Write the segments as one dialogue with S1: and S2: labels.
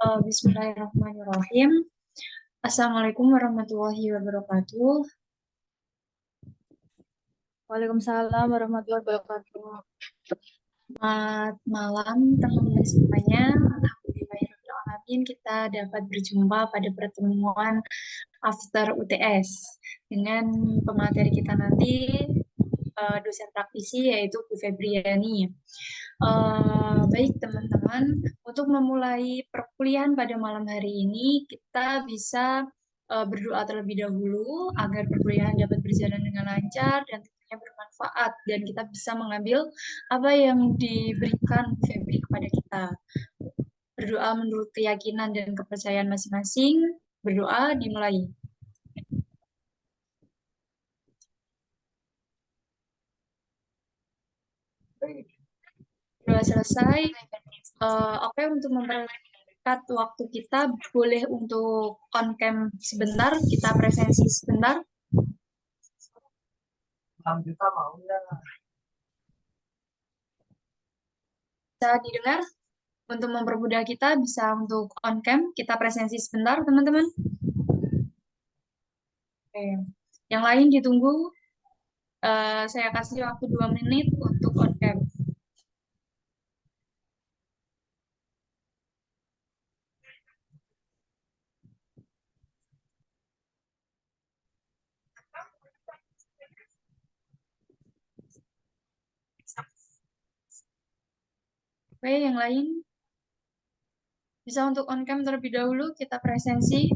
S1: Bismillahirrahmanirrahim. Assalamualaikum warahmatullahi wabarakatuh.
S2: Waalaikumsalam warahmatullahi wabarakatuh.
S1: Selamat malam teman-teman semuanya. Alhamdulillahirrahmanirrahim, kita dapat berjumpa pada pertemuan after UTS dengan pemateri kita nanti, dosen praktisi yaitu Bu Febriani. Baik teman-teman, untuk memulai perkuliahan pada malam hari ini kita bisa berdoa terlebih dahulu agar perkuliahan dapat berjalan dengan lancar dan tentunya bermanfaat dan kita bisa mengambil apa yang diberikan Febri kepada kita. Berdoa menurut keyakinan dan kepercayaan masing-masing. Berdoa dimulai. Doa selesai. Oke, untuk mempercepat waktu kita, boleh untuk on cam sebentar, kita presensi sebentar.
S3: 6 juta mau ya.
S1: Bisa didengar? Untuk mempermudah kita, bisa untuk on cam, kita presensi sebentar, teman-teman. Oke. Yang lain ditunggu. Saya kasih waktu 2 menit untuk on cam. Oke, yang lain bisa untuk on cam terlebih dahulu, kita presensi.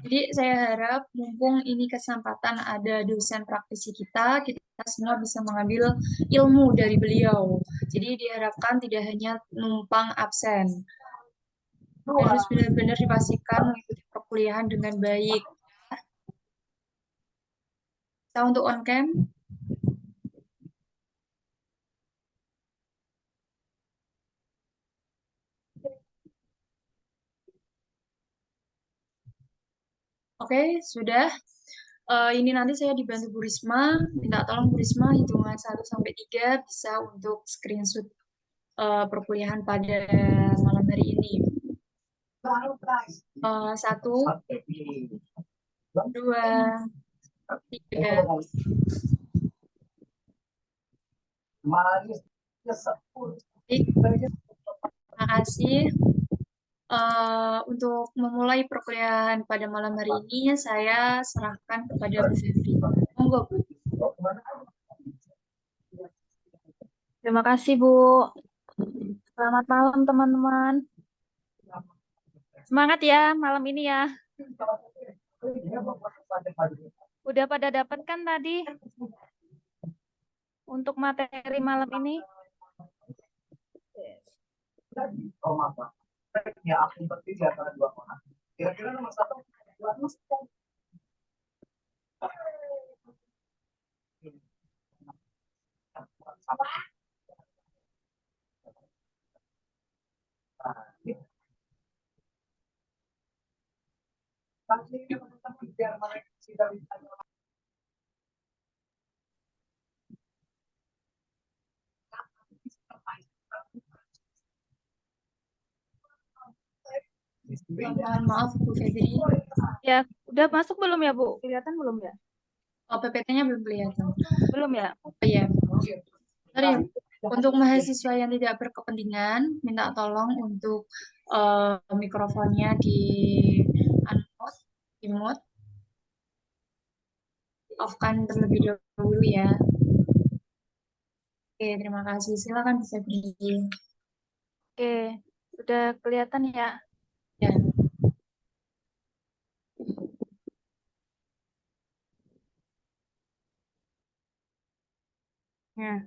S1: Jadi saya harap mumpung ini kesempatan ada dosen praktisi kita semua bisa mengambil ilmu dari beliau. Jadi diharapkan tidak hanya numpang absen. Harus benar-benar dipastikan mengikuti perkuliahan dengan baik. Kita untuk on cam. Oke, sudah. Ini nanti saya dibantu Bu Risma. Minta tolong Bu Risma hitungan 1 sampai 3 bisa untuk screenshot perkuliahan pada malam hari ini. 1, 2, 3. Baik, terima kasih. Untuk memulai perkuliahan pada malam hari ini, saya serahkan kepada Bu Febri. Monggo, Bu.
S2: Terima kasih, Bu. Selamat malam, teman-teman. Semangat ya malam ini ya. Udah pada dapat kan tadi untuk materi malam ini?
S3: Ya, aku berarti di antara 2 orang. Kira-kira nomor 1
S1: Mohon maaf, Bu Febri.
S2: Ya, udah masuk belum ya, Bu? Kelihatan belum ya?
S1: Oh, PPT-nya belum kelihatan.
S2: Belum ya?
S1: Oh iya. Sorry, untuk mahasiswa yang tidak berkepentingan, minta tolong untuk mikrofonnya di unmute, di mute, off-kan terlebih dahulu ya. Oke, terima kasih. Silakan bisa berdiri.
S2: Oke, udah kelihatan ya?
S1: Ya.
S2: Nah,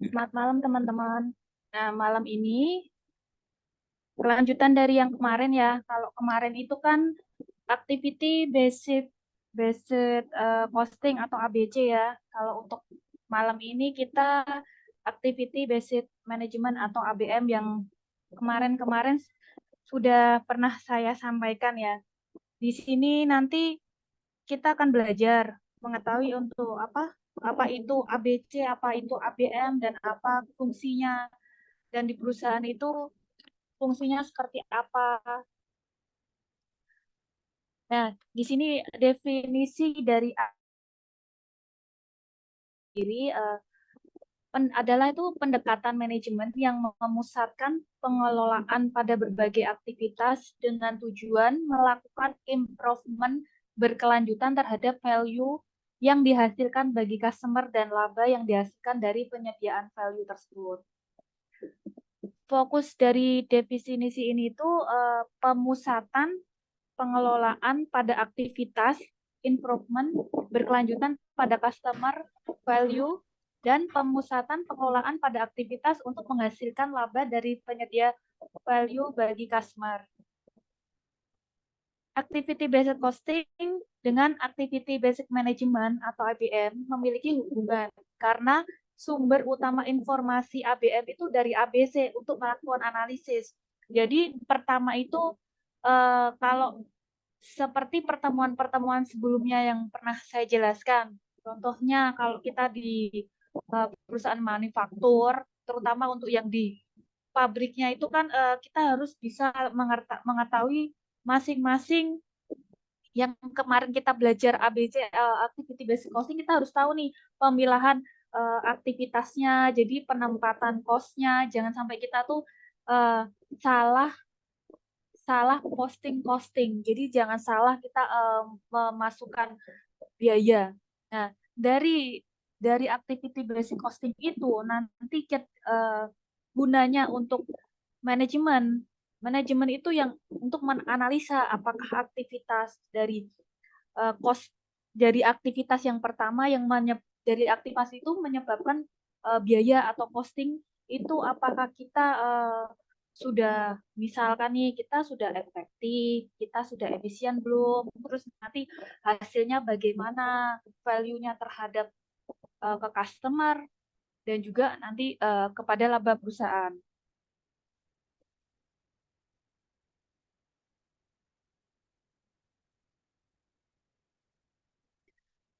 S2: selamat malam teman-teman. Nah, malam ini kelanjutan dari yang kemarin ya. Kalau kemarin itu kan activity based posting atau ABC ya. Kalau untuk malam ini kita activity based management atau ABM yang kemarin-kemarin sudah pernah saya sampaikan ya. Di sini nanti kita akan belajar mengetahui untuk apa apa itu ABC, apa itu ABM, dan apa fungsinya. Dan di perusahaan itu fungsinya seperti apa. Nah, di sini definisi dari diri adalah itu pendekatan manajemen yang memusatkan pengelolaan pada berbagai aktivitas dengan tujuan melakukan improvement berkelanjutan terhadap value yang dihasilkan bagi customer dan laba yang dihasilkan dari penyediaan value tersebut. Fokus dari definisi ini itu pemusatan pengelolaan pada aktivitas improvement berkelanjutan pada customer value dan pemusatan pengelolaan pada aktivitas untuk menghasilkan laba dari penyedia value bagi customer. Activity based costing dengan activity based management atau ABM memiliki hubungan karena sumber utama informasi ABM itu dari ABC untuk melakukan analisis. Jadi pertama itu kalau seperti pertemuan-pertemuan sebelumnya yang pernah saya jelaskan. Contohnya kalau kita di perusahaan manufaktur, terutama untuk yang di pabriknya itu kan kita harus bisa mengetahui masing-masing yang kemarin kita belajar ABC activity based costing, kita harus tahu nih pemilahan aktivitasnya, jadi penempatan cost-nya, jangan sampai kita tuh salah posting. Jadi jangan salah kita memasukkan biaya. Nah, dari activity based costing itu nanti gunanya untuk manajemen. Manajemen itu yang untuk menganalisa apakah aktivitas dari cost dari aktivitas yang pertama yang dari aktivitas itu menyebabkan biaya atau costing itu apakah kita sudah misalkan nih kita sudah efektif, kita sudah efisien belum, terus nanti hasilnya bagaimana, value-nya terhadap ke customer dan juga nanti kepada laba perusahaan.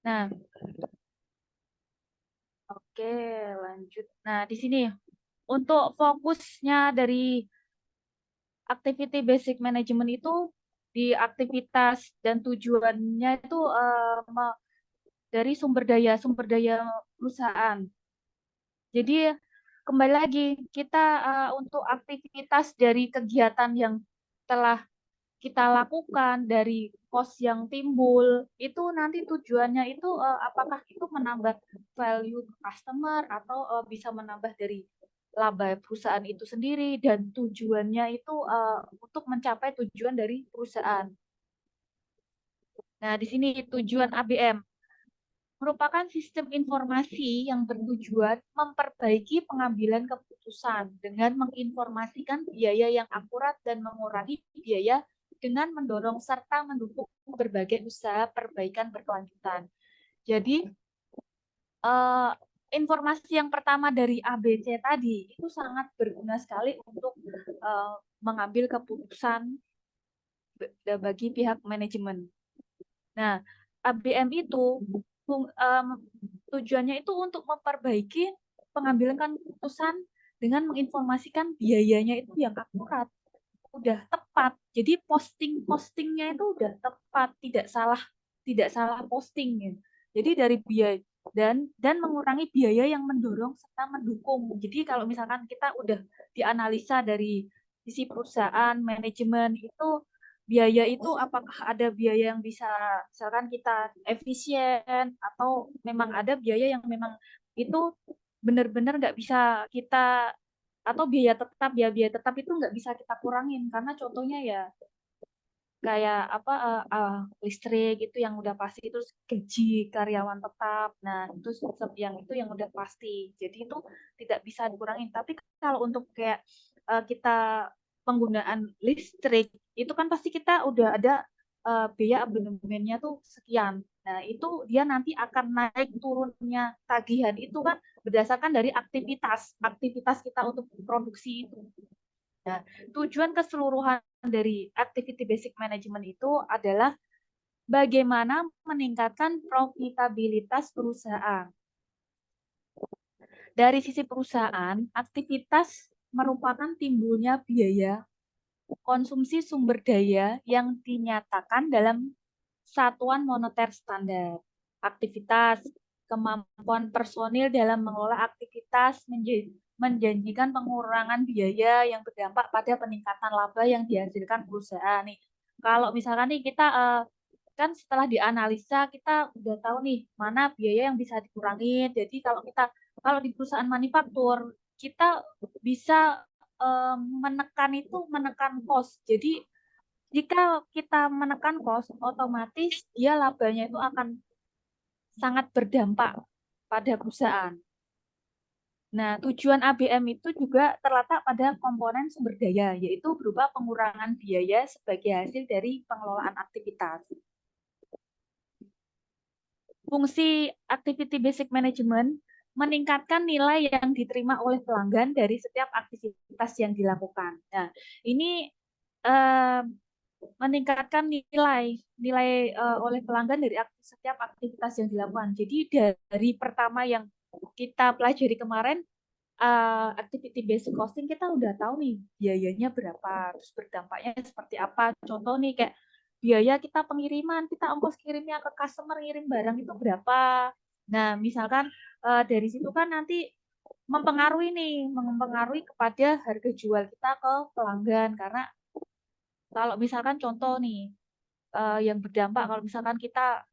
S2: Nah, oke, lanjut. Nah, di sini untuk fokusnya dari activity basic management itu di aktivitas dan tujuannya itu dari sumber daya perusahaan. Jadi kembali lagi kita untuk aktivitas dari kegiatan yang telah kita lakukan dari cost yang timbul itu nanti tujuannya itu apakah itu menambah value customer atau bisa menambah dari laba perusahaan itu sendiri dan tujuannya itu untuk mencapai tujuan dari perusahaan. Nah, di sini tujuan ABM merupakan sistem informasi yang bertujuan memperbaiki pengambilan keputusan dengan menginformasikan biaya yang akurat dan mengurangi biaya dengan mendorong serta mendukung berbagai usaha perbaikan berkelanjutan. Jadi, informasi yang pertama dari ABC tadi itu sangat berguna sekali untuk mengambil keputusan bagi pihak manajemen. Nah, ABM itu tujuannya itu untuk memperbaiki pengambilan keputusan dengan menginformasikan biayanya itu yang akurat, udah tepat. Jadi postingnya itu udah tepat, tidak salah postingnya. Jadi dari biaya dan mengurangi biaya yang mendorong serta mendukung. Jadi kalau misalkan kita udah dianalisa dari sisi perusahaan, manajemen itu biaya itu apakah ada biaya yang bisa misalkan kita efisien atau memang ada biaya yang memang itu benar-benar nggak bisa kita atau biaya tetap itu nggak bisa kita kurangin karena contohnya ya kayak apa listrik itu yang udah pasti, terus gaji karyawan tetap, nah itu yang itu yang udah pasti, jadi itu tidak bisa dikurangin. Tapi kalau untuk kayak kita penggunaan listrik itu kan pasti kita udah ada biaya abonemennya tuh sekian, nah itu dia nanti akan naik turunnya tagihan itu kan berdasarkan dari aktivitas kita untuk produksi itu. Nah, tujuan keseluruhan dari activity basic management itu adalah bagaimana meningkatkan profitabilitas perusahaan. dari sisi perusahaan, aktivitas merupakan timbulnya biaya konsumsi sumber daya yang dinyatakan dalam satuan moneter standar. Aktivitas, kemampuan personil dalam mengelola aktivitas menjanjikan pengurangan biaya yang berdampak pada peningkatan laba yang dihasilkan perusahaan. Nih, kalau misalkan nih kita kan setelah dianalisa kita udah tahu nih mana biaya yang bisa dikurangi. Jadi kalau di perusahaan manufaktur kita bisa menekan cost. Jadi jika kita menekan cost, otomatis dia labanya itu akan sangat berdampak pada perusahaan. Nah, tujuan ABM itu juga terletak pada komponen sumber daya, yaitu berupa pengurangan biaya sebagai hasil dari pengelolaan aktivitas. Fungsi Activity Basic Management meningkatkan nilai yang diterima oleh pelanggan dari setiap aktivitas yang dilakukan. Nah, ini meningkatkan nilai oleh pelanggan dari setiap aktivitas yang dilakukan. Jadi dari pertama yang kita pelajari kemarin, activity based costing kita udah tahu nih biayanya berapa, terus berdampaknya seperti apa. Contoh nih kayak biaya kita pengiriman, kita ongkos kirimnya ke customer ngirim barang itu berapa. Nah, misalkan dari situ kan nanti mempengaruhi kepada harga jual kita ke pelanggan, karena kalau misalkan contoh nih yang berdampak kalau misalkan kita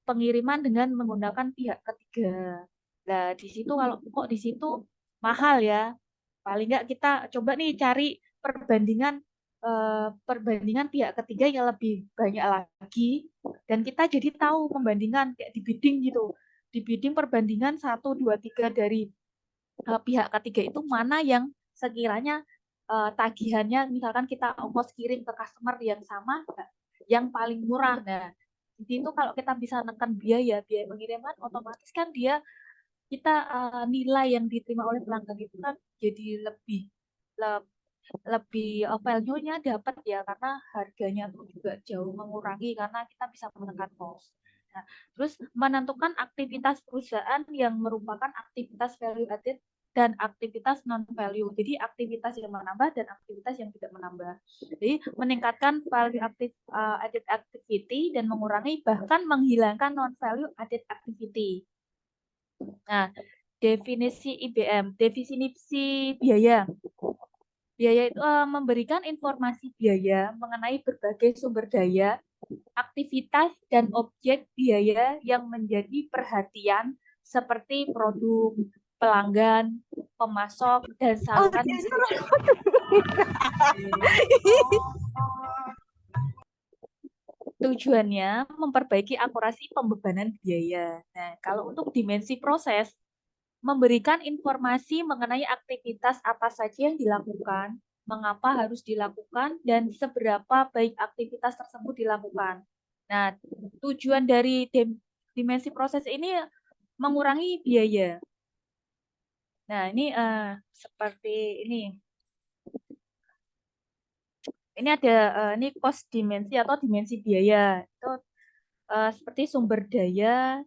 S2: pengiriman dengan menggunakan pihak ketiga. Nah, di situ kalau kok di situ mahal ya. Paling nggak kita coba nih cari perbandingan pihak ketiga yang lebih banyak lagi, dan kita jadi tahu pembandingan kayak di bidding gitu. Di bidding perbandingan 1, 2, 3 dari pihak ketiga itu mana yang sekiranya tagihannya misalkan kita ongkos kirim ke customer yang sama yang paling murah. Nah, di situ kalau kita bisa menekan biaya pengiriman, otomatis kan nilai yang diterima oleh pelanggan itu kan jadi lebih value-nya dapat ya, karena harganya tuh juga jauh mengurangi karena kita bisa menekan cost. Nah, terus menentukan aktivitas perusahaan yang merupakan aktivitas value added dan aktivitas non value. Jadi aktivitas yang menambah dan aktivitas yang tidak menambah. Jadi meningkatkan value added activity dan mengurangi bahkan menghilangkan non value added activity. Nah, definisi IBM, definisi biaya. Biaya itu memberikan informasi biaya mengenai berbagai sumber daya, aktivitas, dan objek biaya yang menjadi perhatian seperti produk, pelanggan, pemasok, dan saluran distribusi. Tujuannya memperbaiki akurasi pembebanan biaya. Nah, kalau untuk dimensi proses, memberikan informasi mengenai aktivitas apa saja yang dilakukan, mengapa harus dilakukan, dan seberapa baik aktivitas tersebut dilakukan. Nah, tujuan dari dimensi proses ini mengurangi biaya. Nah, ini seperti ini. Ini ada ini cost dimensi atau dimensi biaya. Itu seperti sumber daya,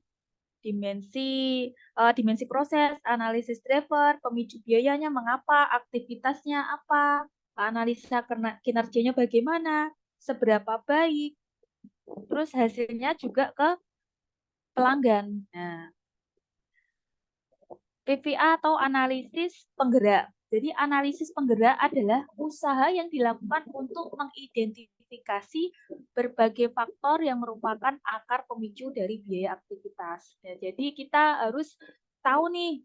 S2: dimensi proses, analisis driver, pemicu biayanya mengapa, aktivitasnya apa, analisa kinerjanya bagaimana, seberapa baik, terus hasilnya juga ke pelanggan. Nah, PVA atau analisis penggerak. Jadi analisis penggerak adalah usaha yang dilakukan untuk mengidentifikasi berbagai faktor yang merupakan akar pemicu dari biaya aktivitas. Ya, jadi kita harus tahu nih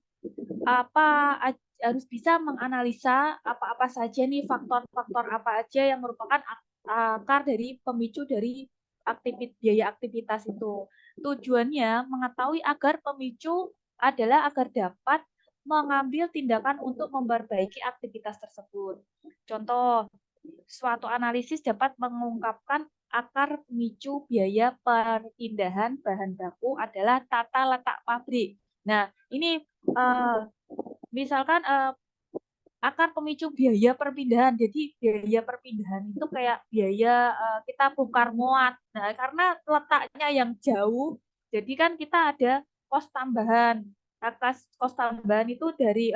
S2: harus bisa menganalisa apa-apa saja nih faktor-faktor apa aja yang merupakan akar dari pemicu dari biaya aktivitas itu. Tujuannya mengetahui agar pemicu adalah agar dapat mengambil tindakan untuk memperbaiki aktivitas tersebut. Contoh, suatu analisis dapat mengungkapkan akar pemicu biaya perpindahan bahan baku adalah tata letak pabrik. Nah, ini misalkan akar pemicu biaya perpindahan. Jadi biaya perpindahan itu kayak biaya kita bongkar muat. Nah, karena letaknya yang jauh, jadi kan kita ada kos tambahan. kos tambahan itu dari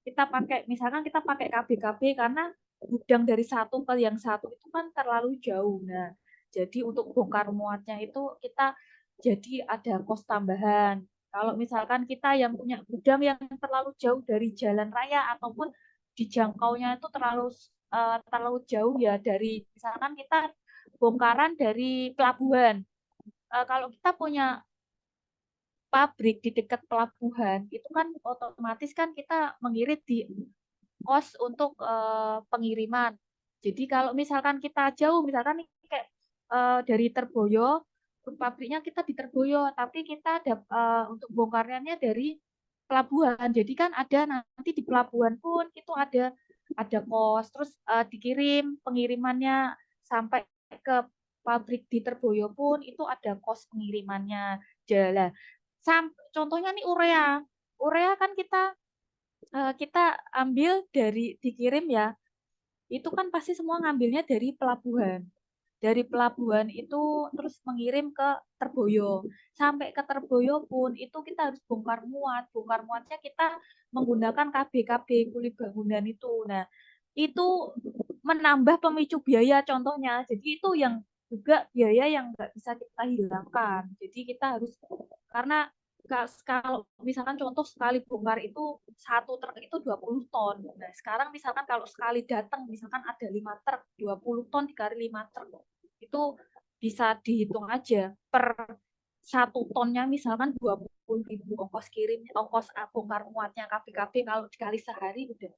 S2: kita pakai, misalkan kita pakai KBKB karena gudang dari satu ke yang satu itu kan terlalu jauh. Nah, jadi untuk bongkar muatnya itu kita jadi ada kos tambahan. Kalau misalkan kita yang punya gudang yang terlalu jauh dari jalan raya ataupun dijangkaunya itu terlalu jauh ya, dari misalkan kita bongkaran dari pelabuhan. Kalau kita punya pabrik di dekat pelabuhan, itu kan otomatis kan kita mengirit di kos untuk pengiriman. Jadi kalau misalkan kita jauh, misalkan nih kayak dari Terboyo, pabriknya kita di Terboyo, tapi kita ada untuk bongkarnya dari pelabuhan. Jadi kan ada nanti di pelabuhan pun itu ada kos, terus dikirim pengirimannya sampai ke pabrik di Terboyo pun itu ada kos pengirimannya. Jalan. Contohnya nih urea. Urea kan kita ambil dari dikirim ya, itu kan pasti semua ngambilnya dari pelabuhan. Dari pelabuhan itu terus mengirim ke Terboyo. Sampai ke Terboyo pun itu kita harus bongkar muat. Bongkar muatnya kita menggunakan KBKB, kulit bangunan itu. Nah, itu menambah pemicu biaya contohnya. Jadi itu yang juga biaya yang nggak bisa kita hilangkan. Jadi kita harus, karena kalau misalkan contoh sekali bongkar itu satu truk itu 20 ton. Nah, sekarang misalkan kalau sekali datang misalkan ada 5 truk, 20 ton dikali 5 truk. Itu bisa dihitung aja per satu tonnya misalkan 20.000 ongkos kirim, ongkos bongkar muatnya KBKB kalau dikali sehari udah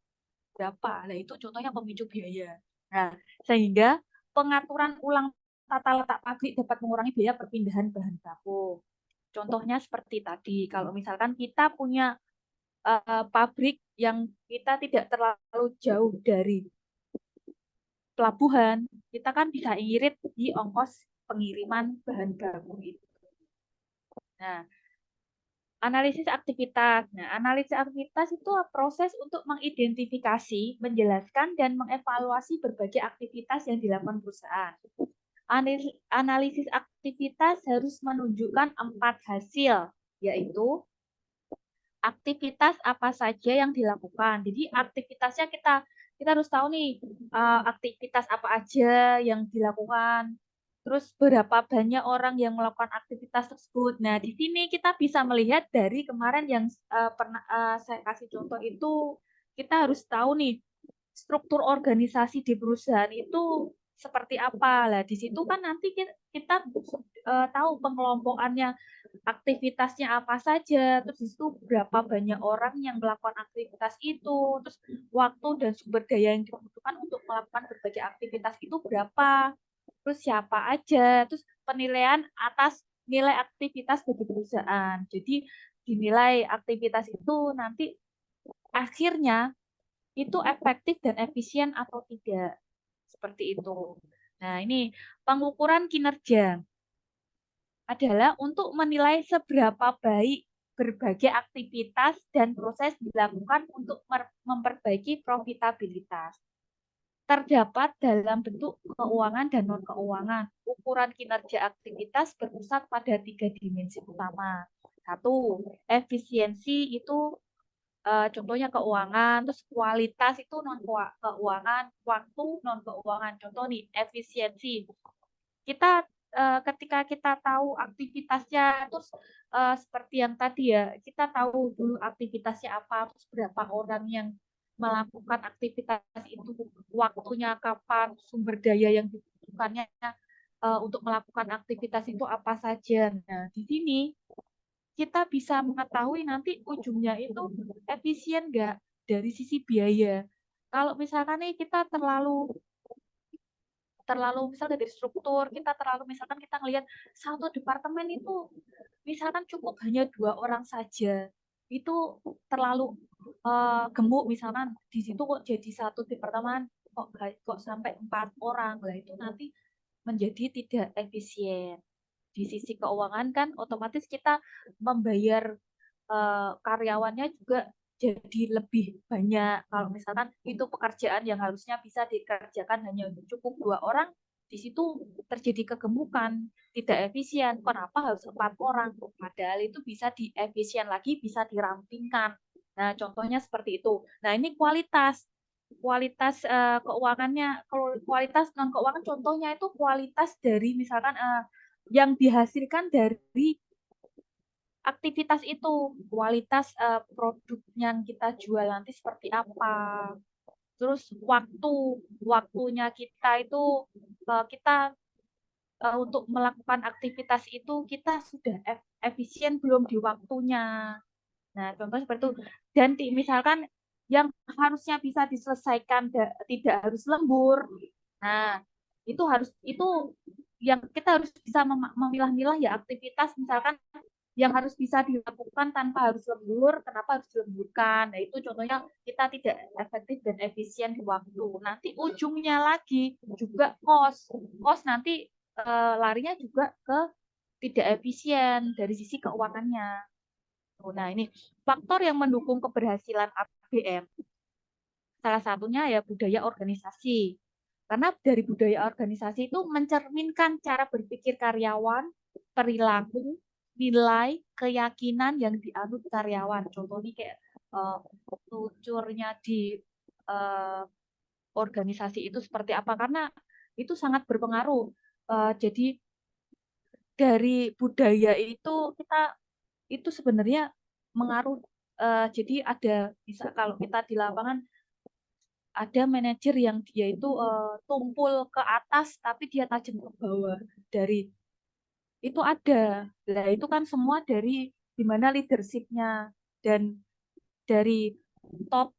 S2: berapa. Nah, itu contohnya pemicu biaya. Nah, sehingga pengaturan ulang tata letak pabrik dapat mengurangi biaya perpindahan bahan baku. Contohnya seperti tadi, kalau misalkan kita punya pabrik yang kita tidak terlalu jauh dari pelabuhan, kita kan bisa irit di ongkos pengiriman bahan baku itu. Nah, analisis aktivitas. Nah, analisis aktivitas itu proses untuk mengidentifikasi, menjelaskan, dan mengevaluasi berbagai aktivitas yang dilakukan perusahaan. Analisis aktivitas harus menunjukkan 4 hasil, yaitu aktivitas apa saja yang dilakukan. Jadi aktivitasnya kita harus tahu nih aktivitas apa aja yang dilakukan. Terus berapa banyak orang yang melakukan aktivitas tersebut. Nah, di sini kita bisa melihat dari kemarin yang pernah saya kasih contoh itu, kita harus tahu nih struktur organisasi di perusahaan itu seperti apa. Lah, di situ kan nanti kita tahu pengelompokannya, aktivitasnya apa saja, terus itu berapa banyak orang yang melakukan aktivitas itu, terus waktu dan sumber daya yang dibutuhkan untuk melakukan berbagai aktivitas itu berapa, terus siapa aja, terus penilaian atas nilai aktivitas bagi perusahaan. Jadi dinilai aktivitas itu nanti akhirnya itu efektif dan efisien atau tidak. Seperti itu. Nah, ini pengukuran kinerja adalah untuk menilai seberapa baik berbagai aktivitas dan proses dilakukan untuk memperbaiki profitabilitas. Terdapat dalam bentuk keuangan dan non-keuangan. Ukuran kinerja aktivitas berpusat pada 3 dimensi utama. 1, efisiensi itu contohnya keuangan, terus kualitas itu non keuangan, waktu non keuangan. Contoh nih, efisiensi. Kita ketika kita tahu aktivitasnya, terus seperti yang tadi ya, kita tahu dulu aktivitasnya apa, terus berapa orang yang melakukan aktivitas itu, waktunya kapan, sumber daya yang dibutuhkannya untuk melakukan aktivitas itu apa saja. Nah, di sini kita bisa mengetahui nanti ujungnya itu efisien nggak dari sisi biaya. Kalau misalkan nih kita terlalu misalnya dari struktur, kita terlalu misalkan kita ngelihat satu departemen itu misalkan cukup hanya 2 orang saja, itu terlalu gemuk, misalkan di situ kok jadi satu departemen kok sampai 4 orang lah, itu nanti menjadi tidak efisien. Di sisi keuangan kan otomatis kita membayar karyawannya juga jadi lebih banyak. Kalau misalkan itu pekerjaan yang harusnya bisa dikerjakan hanya cukup 2 orang, di situ terjadi kegemukan, tidak efisien. Kenapa harus 4 orang? Padahal itu bisa diefisien lagi, bisa dirampingkan. Nah, contohnya seperti itu. Nah, ini kualitas keuangannya, kualitas non keuangan contohnya itu kualitas dari misalkan yang dihasilkan dari aktivitas itu, kualitas produk yang kita jual nanti seperti apa. Terus waktunya kita itu kita untuk melakukan aktivitas itu kita sudah efisien belum di waktunya. Nah, contoh seperti itu. Dan misalkan yang harusnya bisa diselesaikan tidak harus lembur. Nah, itu yang kita harus bisa memilah-milah ya aktivitas misalkan yang harus bisa dilakukan tanpa harus lembur, kenapa harus dilemburkan? Nah, itu contohnya kita tidak efektif dan efisien di waktu. Nanti ujungnya lagi juga kos nanti larinya juga ke tidak efisien dari sisi keuangannya. Nah, ini faktor yang mendukung keberhasilan ABM. Salah satunya ya budaya organisasi. Karena dari budaya organisasi itu mencerminkan cara berpikir karyawan, perilaku, nilai, keyakinan yang dianut karyawan. Contohnya kayak kulturnya di organisasi itu seperti apa. Karena itu sangat berpengaruh. Jadi dari budaya itu kita itu sebenarnya mengaruh. Jadi ada bisa kalau kita di lapangan ada manajer yang dia itu tumpul ke atas tapi dia tajam ke bawah dari itu ada. Nah, itu kan semua dari gimana leadership-nya dan dari top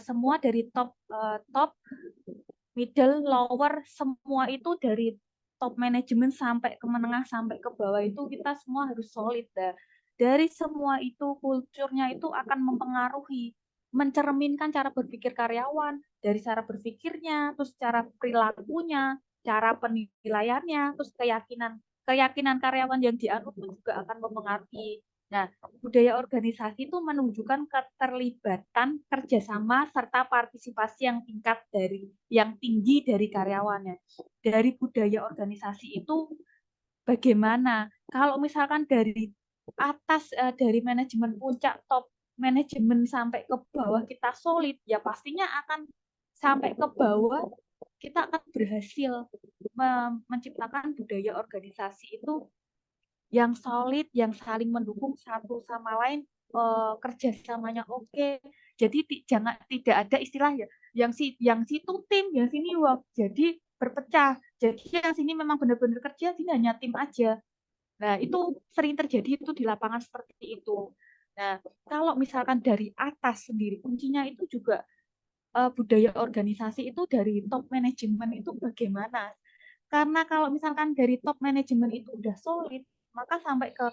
S2: semua dari top, middle, lower semua itu dari top manajemen sampai ke menengah sampai ke bawah itu kita semua harus solid. Nah, dari semua itu kulturnya itu akan mempengaruhi mencerminkan cara berpikir karyawan dari cara berpikirnya, terus cara perilakunya, cara penilaiannya, terus keyakinan karyawan yang dianut juga akan mempengaruhi. Nah, budaya organisasi itu menunjukkan keterlibatan, kerjasama, serta partisipasi yang tinggi dari karyawannya. Dari budaya organisasi itu bagaimana? Kalau misalkan dari atas, dari manajemen puncak, top manajemen sampai ke bawah kita solid, ya pastinya akan sampai ke bawah kita akan berhasil menciptakan budaya organisasi itu yang solid, yang saling mendukung satu sama lain, kerjasamanya oke. Jadi tidak ada istilah ya, yang situ tim, yang sini work. Jadi berpecah. Jadi yang sini memang benar-benar kerja, sini hanya tim aja. Nah, itu sering terjadi itu di lapangan seperti itu. Nah, kalau misalkan dari atas sendiri, kuncinya itu juga budaya organisasi itu dari top manajemen itu bagaimana? Karena kalau misalkan dari top manajemen itu udah solid, maka sampai ke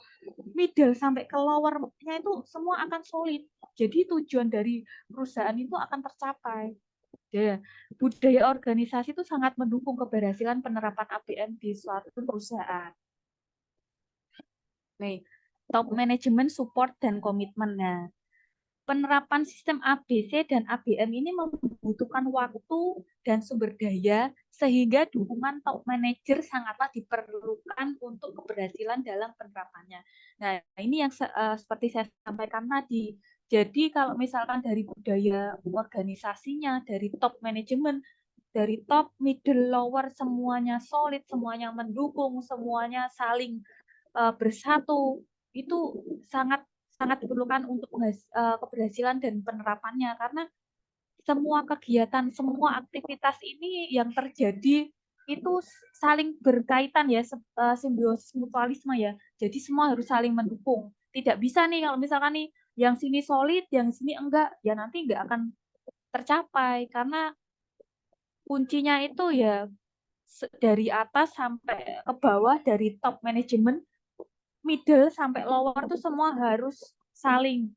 S2: middle, sampai ke lower-nya itu semua akan solid. Jadi tujuan dari perusahaan itu akan tercapai. Ya, budaya organisasi itu sangat mendukung keberhasilan penerapan ABM di suatu perusahaan. Nih, top manajemen support dan komitmen. Nah, penerapan sistem ABC dan ABM ini membutuhkan waktu dan sumber daya sehingga dukungan top manager sangatlah diperlukan untuk keberhasilan dalam penerapannya. Nah, ini yang seperti saya sampaikan tadi. Jadi kalau misalkan dari budaya organisasinya, dari top manajemen, dari top, middle, lower, semuanya solid, semuanya mendukung, semuanya saling bersatu, itu sangat sangat diperlukan untuk keberhasilan dan penerapannya karena semua kegiatan, semua aktivitas ini yang terjadi itu saling berkaitan ya, simbiosis mutualisme ya. Jadi semua harus saling mendukung. Tidak bisa nih kalau misalkan nih yang sini solid, yang sini enggak, ya nanti enggak akan tercapai karena kuncinya itu ya dari atas sampai ke bawah, dari top manajemen middle sampai lower tuh semua harus saling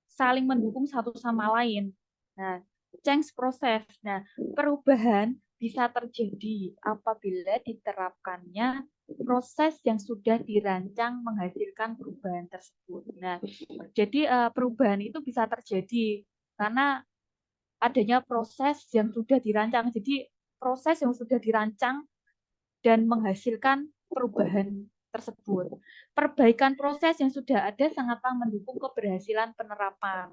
S2: saling mendukung satu sama lain. Nah, change proses. Nah, perubahan bisa terjadi apabila diterapkannya proses yang sudah dirancang menghasilkan perubahan tersebut. Nah, jadi perubahan itu bisa terjadi karena adanya proses yang sudah dirancang. Jadi proses yang sudah dirancang dan menghasilkan perubahan tersebut. Perbaikan proses yang sudah ada sangatlah mendukung keberhasilan penerapan.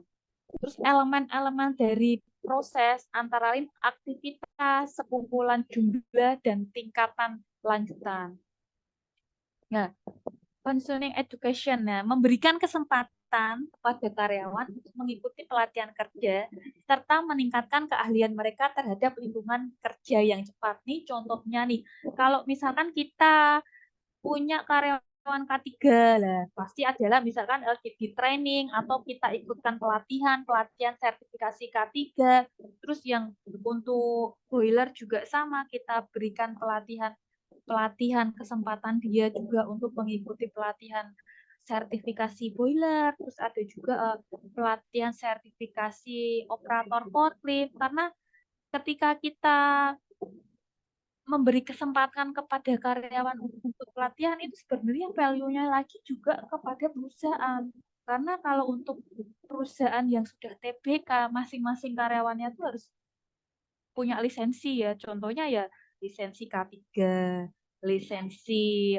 S2: Terus elemen-elemen dari proses antara lain aktivitas, sekumpulan jumlah, dan tingkatan lanjutan. Nah, concerning education, nah, memberikan kesempatan kepada karyawan untuk mengikuti pelatihan kerja serta meningkatkan keahlian mereka terhadap lingkungan kerja yang cepat. Nih contohnya nih, kalau misalkan kita punya karyawan K3 lah, pasti adalah misalkan LKD training atau kita ikutkan pelatihan sertifikasi K3, terus yang untuk boiler juga sama, kita berikan pelatihan kesempatan dia juga untuk mengikuti pelatihan sertifikasi boiler, terus ada juga pelatihan sertifikasi operator forklift, karena ketika kita memberi kesempatan kepada karyawan untuk pelatihan itu sebenarnya value-nya lagi juga kepada perusahaan. Karena kalau untuk perusahaan yang sudah TBK, masing-masing karyawannya itu harus punya lisensi ya. Contohnya ya lisensi K3, lisensi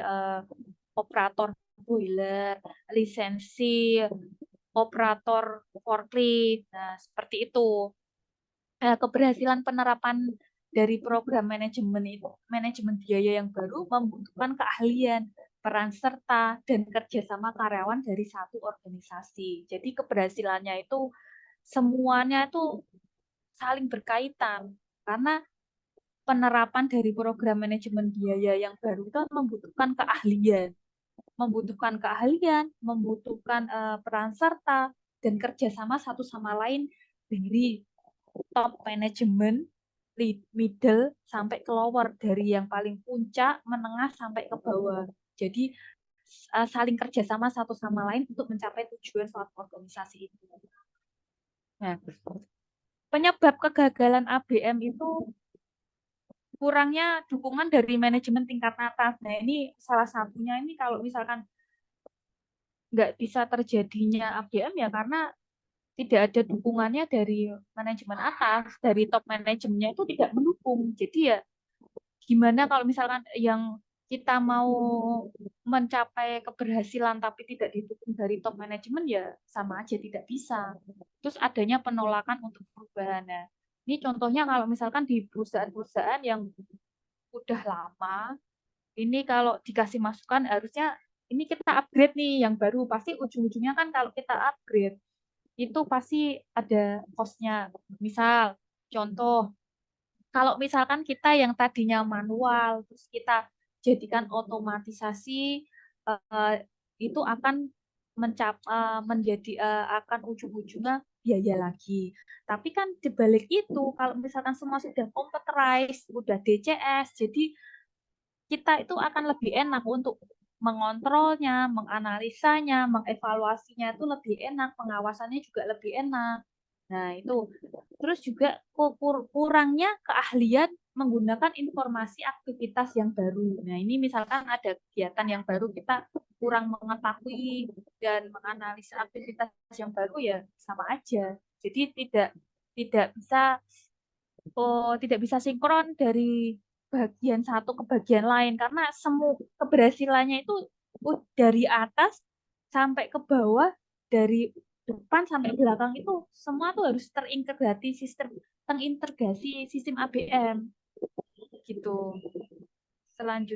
S2: operator boiler, lisensi operator forklift. Nah, seperti itu. Keberhasilan penerapan dari program manajemen biaya yang baru membutuhkan keahlian, peran serta, dan kerjasama karyawan dari satu organisasi. Jadi keberhasilannya itu semuanya itu saling berkaitan karena penerapan dari program manajemen biaya yang baru itu membutuhkan peran serta dan kerjasama satu sama lain dari top manajemen, middle, sampai ke lower, dari yang paling puncak, menengah, sampai ke bawah. Jadi saling kerjasama satu sama lain untuk mencapai tujuan suatu organisasi itu. Nah, penyebab kegagalan ABM itu kurangnya dukungan dari manajemen tingkat atas. Nah, ini salah satunya ini kalau misalkan nggak bisa terjadinya ABM ya karena tidak ada dukungannya dari manajemen atas, dari top manajemennya itu tidak mendukung. Jadi ya gimana kalau misalkan yang kita mau mencapai keberhasilan tapi tidak didukung dari top manajemen ya sama aja tidak bisa. Terus adanya penolakan untuk perubahan. Nah, ini contohnya kalau misalkan di perusahaan-perusahaan yang udah lama, ini kalau dikasih masukan harusnya ini kita upgrade nih yang baru. Pasti ujung-ujungnya kan kalau kita upgrade itu pasti ada cost-nya. Misal, contoh, kalau misalkan kita yang tadinya manual, terus kita jadikan otomatisasi, itu akan akan ujung-ujungnya biaya lagi. Tapi kan dibalik itu, kalau misalkan semua sudah computerized, udah DCS, jadi kita itu akan lebih enak untuk mengontrolnya, menganalisanya, mengevaluasinya itu lebih enak, pengawasannya juga lebih enak. Nah, itu. Terus juga kurangnya keahlian menggunakan informasi aktivitas yang baru. Nah, ini misalkan ada kegiatan yang baru, kita kurang mengetahui dan menganalisa aktivitas yang baru ya sama aja. Jadi tidak bisa sinkron dari bagian satu ke bagian lain karena semua keberhasilannya itu dari atas sampai ke bawah, dari depan sampai belakang itu semua tuh harus terintegrasi sistem ABM gitu. Selanjutnya